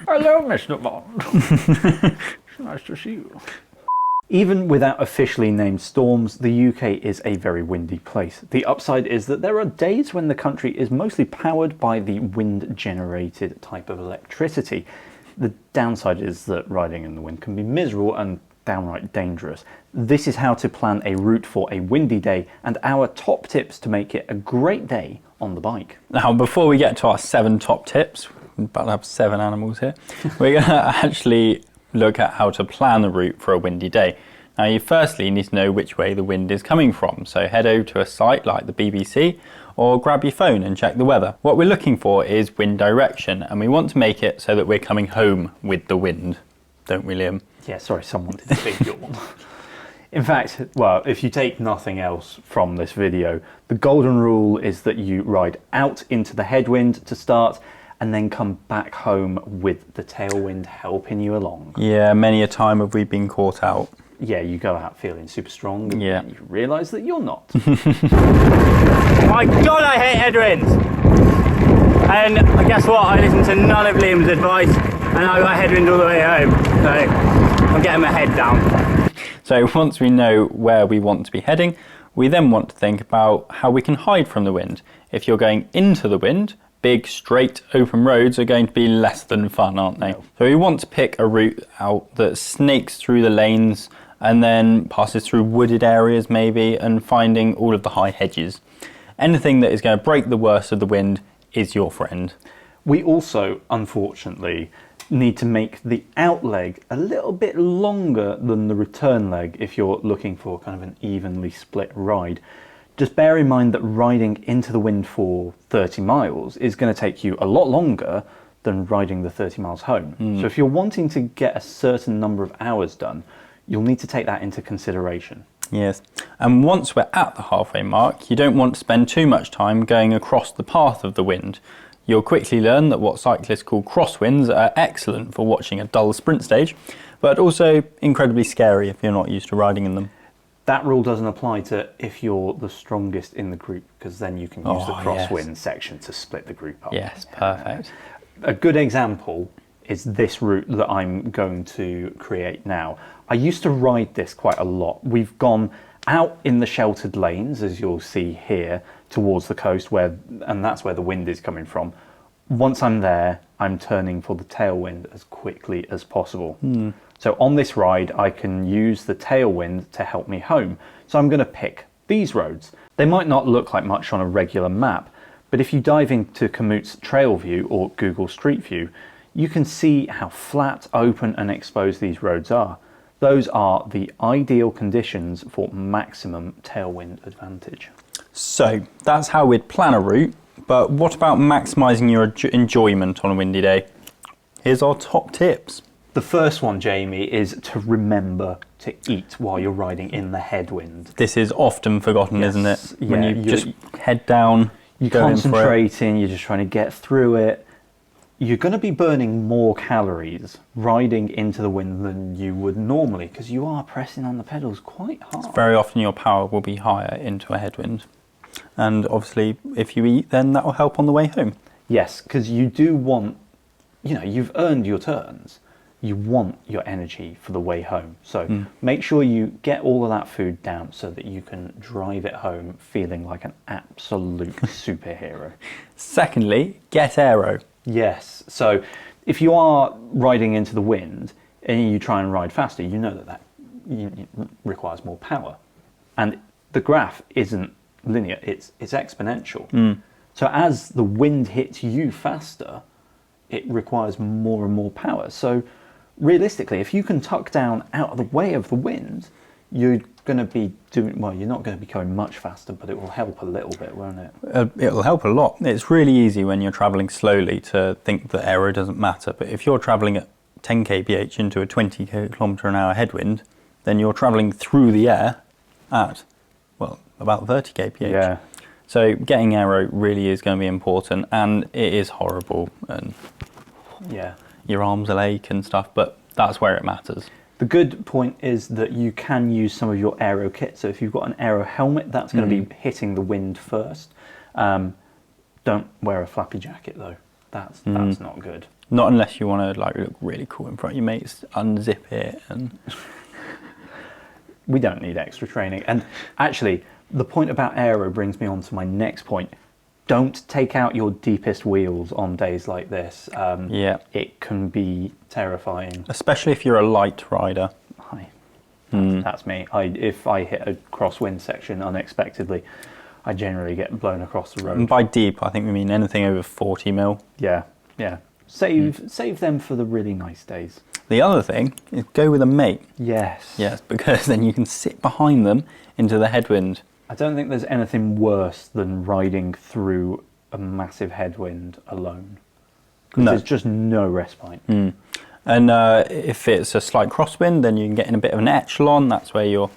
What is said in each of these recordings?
Hello, Mr. Bond. It's nice to see you. Even without officially named storms, the UK is a very windy place. The upside is that there are days when the country is mostly powered by the wind-generated type of electricity. The downside is that riding in the wind can be miserable and downright dangerous. This is how to plan a route for a windy day and our top tips to make it a great day on the bike. Now, before we get to our 7 top tips, we're about to have 7 animals here, we're going to actually look at how to plan the route for a windy day. Now, you firstly need to know which way the wind is coming from, so head over to a site like the BBC or grab your phone and check the weather. What we're looking for is wind direction, and we want to make it so that we're coming home with the wind, don't we, Liam? Yeah, sorry, someone did a big yawn. In fact, well, if you take nothing else from this video, the golden rule is that you ride out into the headwind to start and then come back home with the tailwind helping you along. Yeah, many a time have we been caught out. Yeah, you go out feeling super strong and yeah. You realise that you're not. My God, I hate headwinds! And guess what? I listened to none of Liam's advice and I got headwind all the way home. So I'm getting my head down. So once we know where we want to be heading, we then want to think about how we can hide from the wind. If you're going into the wind, big, straight, open roads are going to be less than fun, aren't they? No. So we want to pick a route out that snakes through the lanes and then passes through wooded areas maybe, and finding all of the high hedges. Anything that is going to break the worst of the wind is your friend. We also, unfortunately, need to make the out leg a little bit longer than the return leg if you're looking for kind of an evenly split ride. Just bear in mind that riding into the wind for 30 miles is going to take you a lot longer than riding the 30 miles home. So if you're wanting to get a certain number of hours done, you'll need to take that into consideration. Yes, and once we're at the halfway mark, you don't want to spend too much time going across the path of the wind. You'll quickly learn that what cyclists call crosswinds are excellent for watching a dull sprint stage, but also incredibly scary if you're not used to riding in them. That rule doesn't apply to if you're the strongest in the group, because then you can use the crosswind section to split the group up. Yes, perfect. A good example is this route that I'm going to create now. I used to ride this quite a lot. We've gone out in the sheltered lanes, as you'll see here, towards the coast, and that's where the wind is coming from. Once I'm there, I'm turning for the tailwind as quickly as possible. So on this ride, I can use the tailwind to help me home. So I'm going to pick these roads. They might not look like much on a regular map, but if you dive into Komoot's Trail View or Google Street View, you can see how flat, open and exposed these roads are. Those are the ideal conditions for maximum tailwind advantage. So that's how we'd plan a route, but what about maximising your enjoyment on a windy day? Here's our top tips. The first one, Jamie, is to remember to eat while you're riding in the headwind. This is often forgotten, isn't it? Yeah, when you just head down, you're concentrating, you're just trying to get through it. You're going to be burning more calories riding into the wind than you would normally, because you are pressing on the pedals quite hard. Very often your power will be higher into a headwind. And obviously, if you eat, then that will help on the way home. Yes, because you do want, you've earned your turns. You want your energy for the way home. So make sure you get all of that food down so that you can drive it home feeling like an absolute superhero. Secondly, get aero. Yes, so if you are riding into the wind and you try and ride faster, you know that requires more power. And the graph isn't linear, it's exponential. So as the wind hits you faster, it requires more and more power. So realistically, if you can tuck down out of the way of the wind, you're going to be doing, well, you're not going to be going much faster, but it will help a little bit, won't it? It'll help a lot. It's really easy when you're travelling slowly to think that aero doesn't matter, but if you're travelling at 10 kph into a 20 km/h headwind, then you're travelling through the air at, well, about 30 kph. Yeah. So getting aero really is going to be important, and it is horrible, and yeah, your arms will ache and stuff, but that's where it matters. The good point is that you can use some of your aero kit. So if you've got an aero helmet, that's going to be hitting the wind first. Don't wear a flappy jacket though. That's not good. Not unless you want to like look really cool in front of your mates, unzip it and... We don't need extra training. And actually, the point about aero brings me on to my next point. Don't take out your deepest wheels on days like this. Yeah. It can be terrifying. Especially if you're a light rider. Hi. That's me. If I hit a crosswind section unexpectedly, I generally get blown across the road. And by deep, I think we mean anything over 40 mil. Yeah, yeah. Save them for the really nice days. The other thing is go with a mate. Yes. Yes, because then you can sit behind them into the headwind. I don't think there's anything worse than riding through a massive headwind alone. Because there's just no respite. And if it's a slight crosswind, then you can get in a bit of an echelon. That's where you're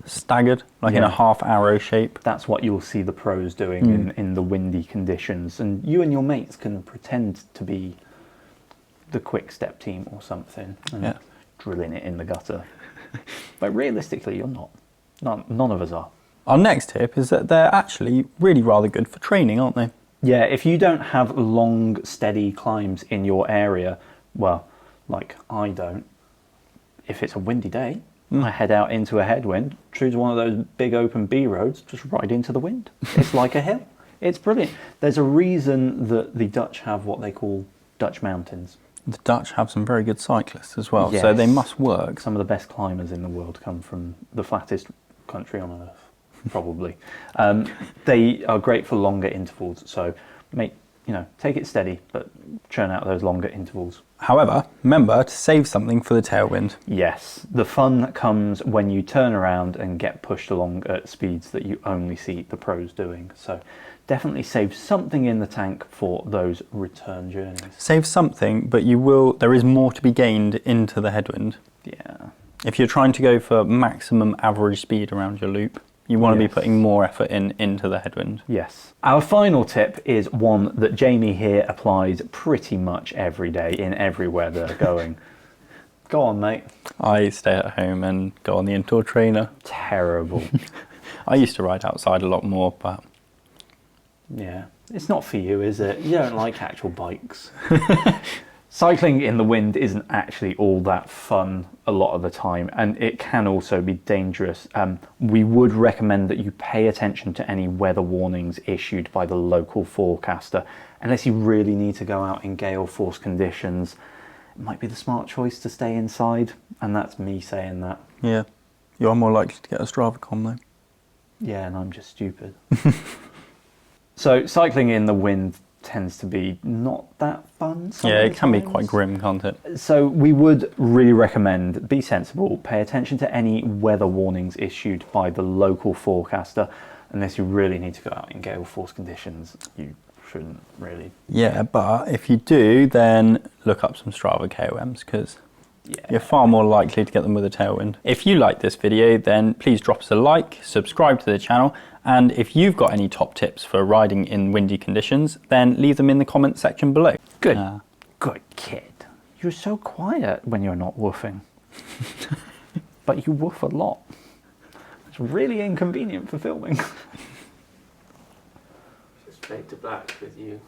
staggered, like in a half arrow shape. That's what you'll see the pros doing in the windy conditions. And you and your mates can pretend to be the quick step team or something and drilling it in the gutter. But realistically, you're not. None of us are. Our next tip is that they're actually really rather good for training, aren't they? Yeah, if you don't have long, steady climbs in your area, well, like I don't, if it's a windy day, I head out into a headwind, choose one of those big open B roads, just ride into the wind. It's like a hill. It's brilliant. There's a reason that the Dutch have what they call Dutch mountains. The Dutch have some very good cyclists as well, Yes. so they must work. Some of the best climbers in the world come from the flattest country on earth, probably. They are great for longer intervals, so take it steady, but churn out those longer intervals. However, remember to save something for the tailwind. Yes, the fun comes when you turn around and get pushed along at speeds that you only see the pros doing. So definitely save something in the tank for those return journeys. Save something, but there is more to be gained into the headwind. Yeah. If you're trying to go for maximum average speed around your loop, you want to be putting more effort into the headwind. Yes. Our final tip is one that Jamie here applies pretty much every day in every weather going. Go on, mate. I stay at home and go on the indoor trainer. Terrible. I used to ride outside a lot more, but... Yeah. It's not for you, is it? You don't like actual bikes. Cycling in the wind isn't actually all that fun a lot of the time, and it can also be dangerous. We would recommend that you pay attention to any weather warnings issued by the local forecaster. Unless you really need to go out in gale force conditions, it might be the smart choice to stay inside, and that's me saying that. Yeah, you are more likely to get a Strava com though. Yeah, and I'm just stupid. So cycling in the wind tends to be not that fun sometimes. Yeah, it can be quite grim, can't it? So we would really recommend be sensible, pay attention to any weather warnings issued by the local forecaster. Unless you really need to go out in gale force conditions, you shouldn't really. Yeah, but if you do, then look up some Strava KOMs because you're far more likely to get them with a tailwind. If you like this video, then please drop us a like, subscribe to the channel, and if you've got any top tips for riding in windy conditions, then leave them in the comment section below. Good. Good kid. You're so quiet when you're not woofing. But you woof a lot. It's really inconvenient for filming. Just fade to black with you.